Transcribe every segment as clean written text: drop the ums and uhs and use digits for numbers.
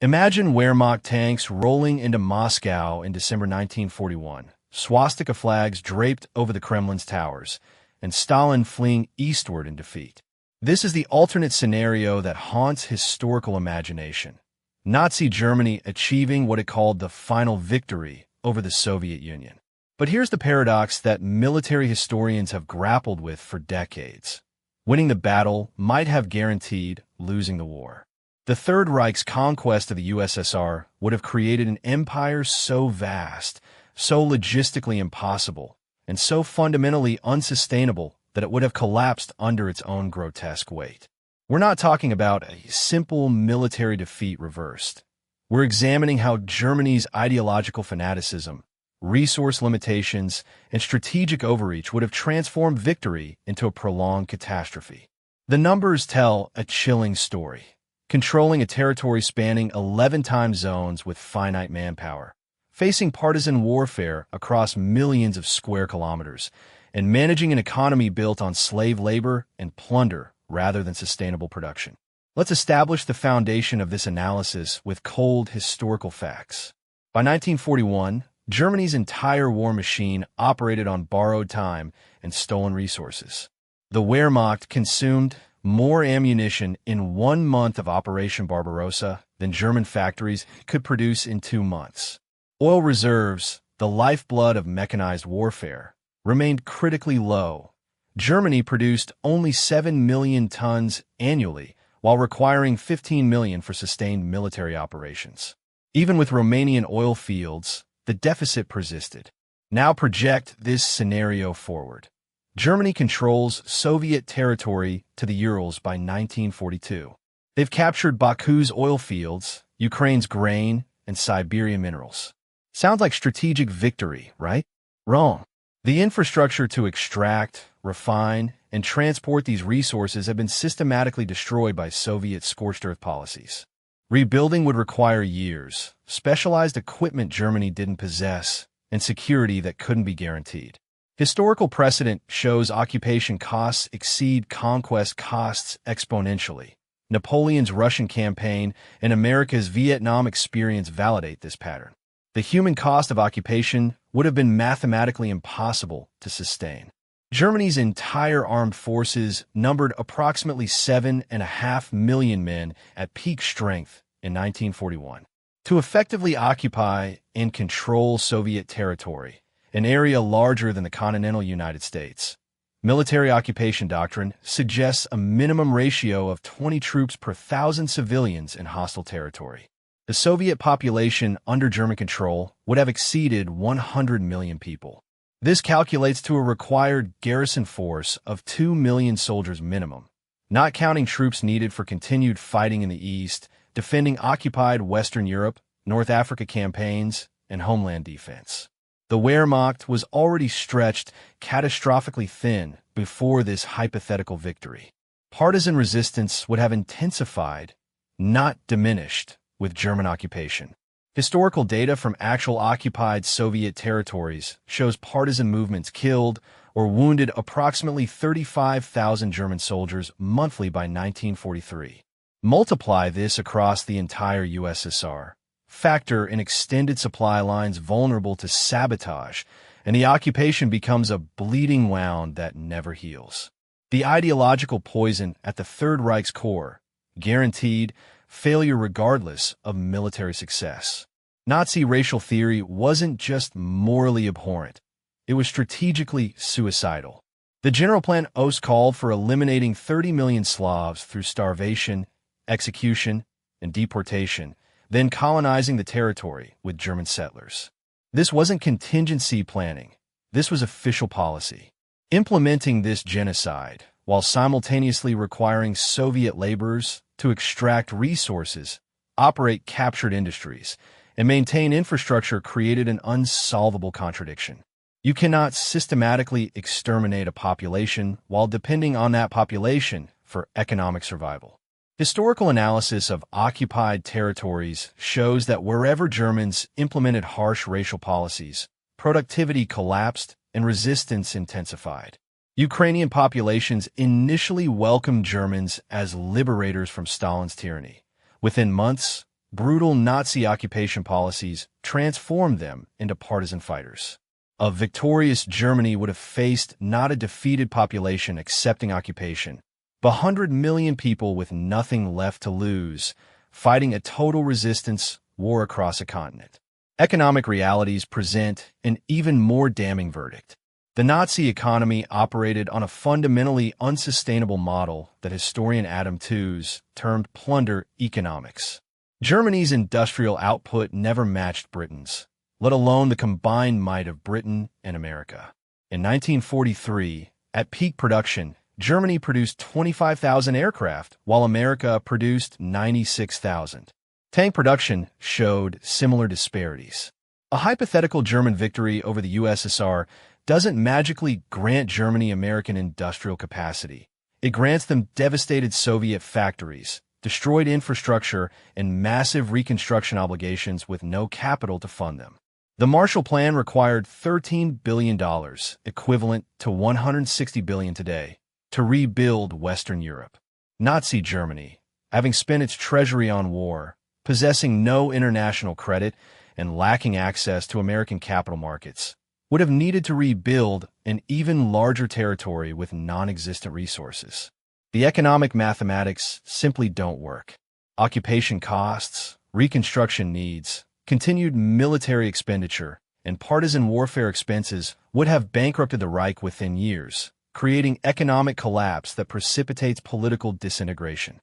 Imagine Wehrmacht tanks rolling into Moscow in December 1941, swastika flags draped over the Kremlin's towers, and Stalin fleeing eastward in defeat. This is the alternate scenario that haunts historical imagination. Nazi Germany achieving what it called the final victory over the Soviet Union. But here's the paradox that military historians have grappled with for decades. Winning the battle might have guaranteed losing the war. The Third Reich's conquest of the USSR would have created an empire so vast, so logistically impossible, and so fundamentally unsustainable that it would have collapsed under its own grotesque weight. We're not talking about a simple military defeat reversed. We're examining how Germany's ideological fanaticism, resource limitations, and strategic overreach would have transformed victory into a prolonged catastrophe. The numbers tell a chilling story. Controlling a territory spanning 11 time zones with finite manpower, facing partisan warfare across millions of square kilometers, and managing an economy built on slave labor and plunder rather than sustainable production. Let's establish the foundation of this analysis with cold historical facts. By 1941, Germany's entire war machine operated on borrowed time and stolen resources. The Wehrmacht consumed more ammunition in 1 month of Operation Barbarossa than German factories could produce in 2 months. Oil reserves, the lifeblood of mechanized warfare, remained critically low. Germany produced only 7 million tons annually, while requiring 15 million for sustained military operations. Even with Romanian oil fields, the deficit persisted. Now project this scenario forward. Germany controls Soviet territory to the Urals by 1942. They've captured Baku's oil fields, Ukraine's grain, and Siberian minerals. Sounds like strategic victory, right? Wrong. The infrastructure to extract, refine, and transport these resources have been systematically destroyed by Soviet scorched earth policies. Rebuilding would require years, specialized equipment Germany didn't possess, and security that couldn't be guaranteed. Historical precedent shows occupation costs exceed conquest costs exponentially. Napoleon's Russian campaign and America's Vietnam experience validate this pattern. The human cost of occupation would have been mathematically impossible to sustain. Germany's entire armed forces numbered approximately 7.5 million men at peak strength in 1941. To effectively occupy and control Soviet territory, an area larger than the continental United States, military occupation doctrine suggests a minimum ratio of 20 troops per 1,000 civilians in hostile territory. The Soviet population under German control would have exceeded 100 million people. This calculates to a required garrison force of 2 million soldiers minimum, not counting troops needed for continued fighting in the East, defending occupied Western Europe, North Africa campaigns, and homeland defense. The Wehrmacht was already stretched catastrophically thin before this hypothetical victory. Partisan resistance would have intensified, not diminished, with German occupation. Historical data from actual occupied Soviet territories shows partisan movements killed or wounded approximately 35,000 German soldiers monthly by 1943. Multiply this across the entire USSR. Factor in extended supply lines vulnerable to sabotage, and the occupation becomes a bleeding wound that never heals. The ideological poison at the Third Reich's core guaranteed failure regardless of military success. Nazi racial theory wasn't just morally abhorrent, it was strategically suicidal. The General Plan Ost called for eliminating 30 million Slavs through starvation, execution, and deportation, then colonizing the territory with German settlers. This wasn't contingency planning, this was official policy. Implementing this genocide, while simultaneously requiring Soviet laborers to extract resources, operate captured industries, and maintain infrastructure, created an unsolvable contradiction. You cannot systematically exterminate a population while depending on that population for economic survival. Historical analysis of occupied territories shows that wherever Germans implemented harsh racial policies, productivity collapsed and resistance intensified. Ukrainian populations initially welcomed Germans as liberators from Stalin's tyranny. Within months, brutal Nazi occupation policies transformed them into partisan fighters. A victorious Germany would have faced not a defeated population accepting occupation, but 100 million people with nothing left to lose, fighting a total resistance war across a continent. Economic realities present an even more damning verdict. The Nazi economy operated on a fundamentally unsustainable model that historian Adam Tooze termed plunder economics. Germany's industrial output never matched Britain's, let alone the combined might of Britain and America. In 1943, at peak production, Germany produced 25,000 aircraft, while America produced 96,000. Tank production showed similar disparities. A hypothetical German victory over the USSR doesn't magically grant Germany American industrial capacity. It grants them devastated Soviet factories, destroyed infrastructure, and massive reconstruction obligations with no capital to fund them. The Marshall Plan required $13 billion, equivalent to $160 billion today, to rebuild Western Europe. Nazi Germany, having spent its treasury on war, possessing no international credit, and lacking access to American capital markets, would have needed to rebuild an even larger territory with non-existent resources. The economic mathematics simply don't work. Occupation costs, reconstruction needs, continued military expenditure, and partisan warfare expenses would have bankrupted the Reich within years, creating economic collapse that precipitates political disintegration.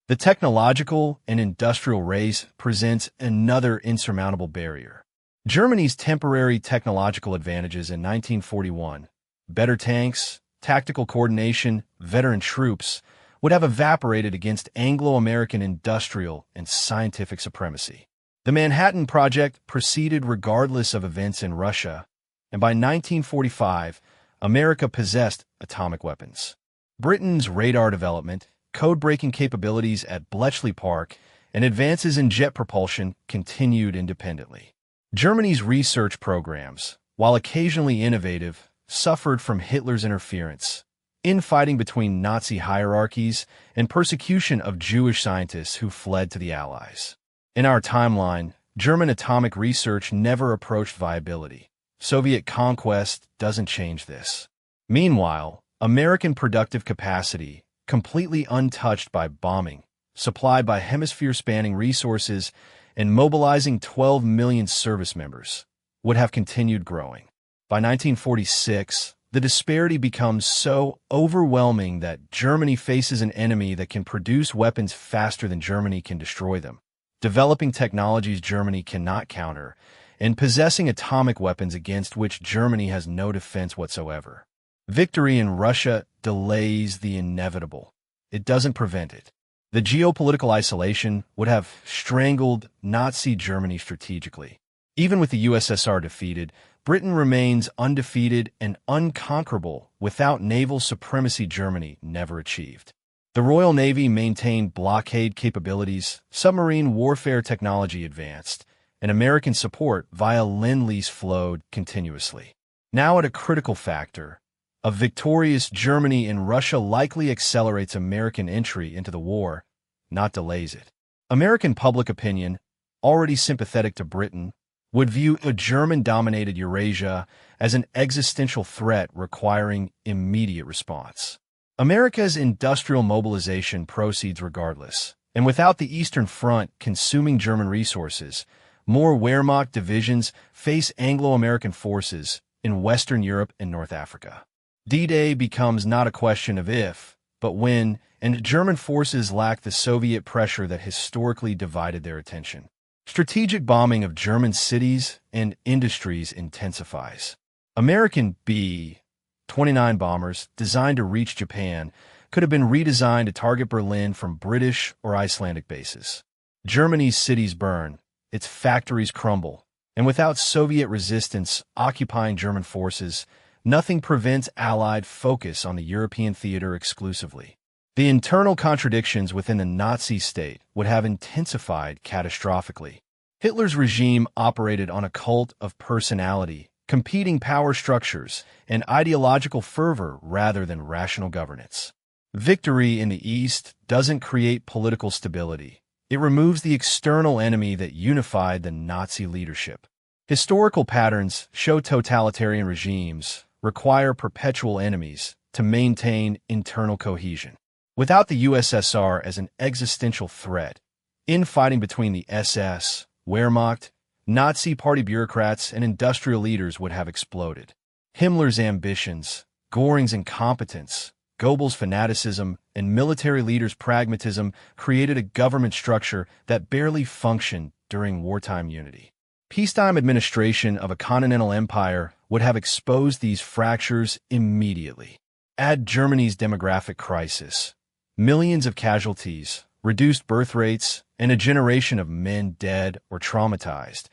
The technological and industrial race presents another insurmountable barrier. Germany's temporary technological advantages in 1941, better tanks, tactical coordination, veteran troops, would have evaporated against Anglo-American industrial and scientific supremacy. The Manhattan Project proceeded regardless of events in Russia, and by 1945, America possessed atomic weapons. Britain's radar development, code-breaking capabilities at Bletchley Park, and advances in jet propulsion continued independently. Germany's research programs, while occasionally innovative, suffered from Hitler's interference, infighting between Nazi hierarchies, and persecution of Jewish scientists who fled to the Allies. In our timeline, German atomic research never approached viability. Soviet conquest doesn't change this. Meanwhile, American productive capacity, completely untouched by bombing, supplied by hemisphere-spanning resources, and mobilizing 12 million service members, would have continued growing. By 1946, the disparity becomes so overwhelming that Germany faces an enemy that can produce weapons faster than Germany can destroy them, developing technologies Germany cannot counter, and possessing atomic weapons against which Germany has no defense whatsoever. Victory in Russia delays the inevitable. It doesn't prevent it. The geopolitical isolation would have strangled Nazi Germany strategically. Even with the USSR defeated, Britain remains undefeated and unconquerable without naval supremacy Germany never achieved. The Royal Navy maintained blockade capabilities, submarine warfare technology advanced, and American support via Lend-Lease flowed continuously. Now at a critical factor, a victorious Germany in Russia likely accelerates American entry into the war, not delays it. American public opinion, already sympathetic to Britain, would view a German-dominated Eurasia as an existential threat requiring immediate response. America's industrial mobilization proceeds regardless, and without the Eastern Front consuming German resources, more Wehrmacht divisions face Anglo-American forces in Western Europe and North Africa. D-Day becomes not a question of if, but when, and German forces lack the Soviet pressure that historically divided their attention. Strategic bombing of German cities and industries intensifies. American B-29 bombers designed to reach Japan could have been redesigned to target Berlin from British or Icelandic bases. Germany's cities burn, its factories crumble, and without Soviet resistance occupying German forces, nothing prevents Allied focus on the European theater exclusively. The internal contradictions within the Nazi state would have intensified catastrophically. Hitler's regime operated on a cult of personality, competing power structures, and ideological fervor rather than rational governance. Victory in the East doesn't create political stability. It removes the external enemy that unified the Nazi leadership. Historical patterns show totalitarian regimes require perpetual enemies to maintain internal cohesion. Without the USSR as an existential threat, infighting between the SS, Wehrmacht, Nazi party bureaucrats, and industrial leaders would have exploded. Himmler's ambitions, Göring's incompetence, Goebbels' fanaticism, and military leaders' pragmatism created a government structure that barely functioned during wartime unity. Peacetime administration of a continental empire would have exposed these fractures immediately. Add Germany's demographic crisis, millions of casualties, reduced birth rates, and a generation of men dead or traumatized,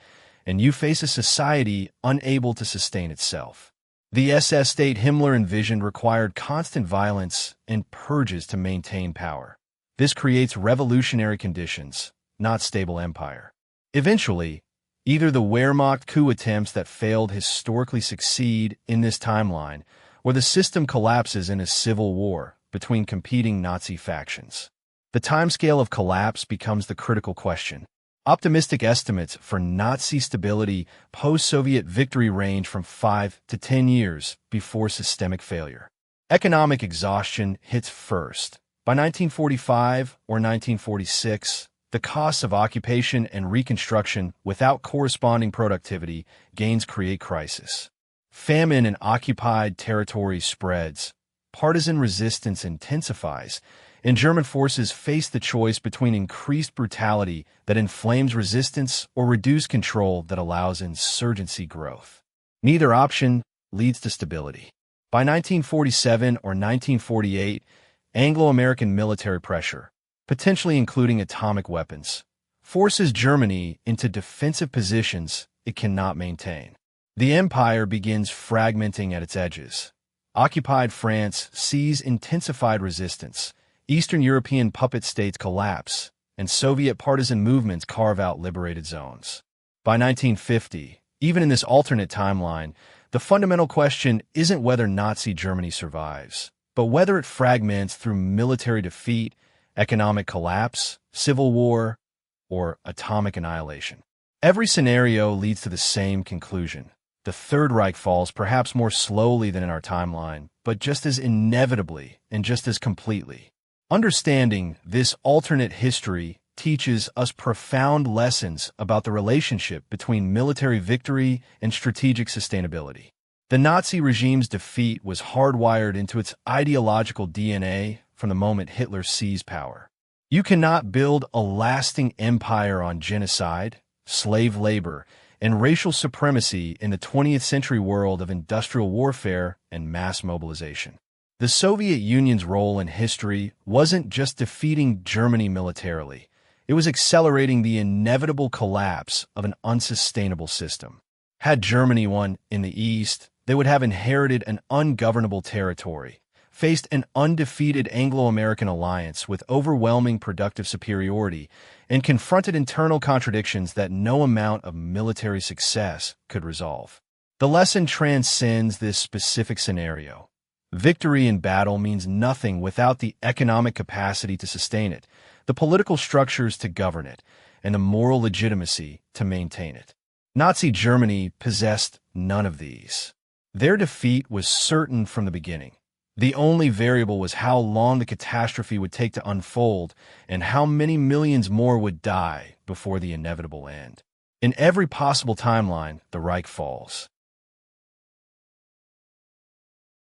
and you face a society unable to sustain itself. The SS state Himmler envisioned required constant violence and purges to maintain power. This creates revolutionary conditions, not stable empire. Eventually, either the Wehrmacht coup attempts that failed historically succeed in this timeline, or the system collapses in a civil war between competing Nazi factions. The timescale of collapse becomes the critical question. Optimistic estimates for Nazi stability post-Soviet victory range from 5 to 10 years before systemic failure. Economic exhaustion hits first. By 1945 or 1946, the costs of occupation and reconstruction without corresponding productivity gains create crisis. Famine in occupied territories spreads. Partisan resistance intensifies, and German forces face the choice between increased brutality that inflames resistance or reduced control that allows insurgency growth. Neither option leads to stability. By 1947 or 1948, Anglo-American military pressure, potentially including atomic weapons, forces Germany into defensive positions it cannot maintain. The empire begins fragmenting at its edges. Occupied France sees intensified resistance, Eastern European puppet states collapse, and Soviet partisan movements carve out liberated zones. By 1950, even in this alternate timeline, the fundamental question isn't whether Nazi Germany survives, but whether it fragments through military defeat, economic collapse, civil war, or atomic annihilation. Every scenario leads to the same conclusion. The Third Reich falls perhaps more slowly than in our timeline, but just as inevitably and just as completely. Understanding this alternate history teaches us profound lessons about the relationship between military victory and strategic sustainability. The Nazi regime's defeat was hardwired into its ideological DNA from the moment Hitler seized power. You cannot build a lasting empire on genocide, slave labor, and racial supremacy in the 20th century world of industrial warfare and mass mobilization. The Soviet Union's role in history wasn't just defeating Germany militarily. It was accelerating the inevitable collapse of an unsustainable system. Had Germany won in the East, they would have inherited an ungovernable territory, faced an undefeated Anglo-American alliance with overwhelming productive superiority, and confronted internal contradictions that no amount of military success could resolve. The lesson transcends this specific scenario. Victory in battle means nothing without the economic capacity to sustain it, the political structures to govern it, and the moral legitimacy to maintain it. Nazi Germany possessed none of these. Their defeat was certain from the beginning. The only variable was how long the catastrophe would take to unfold and how many millions more would die before the inevitable end. In every possible timeline, the Reich falls.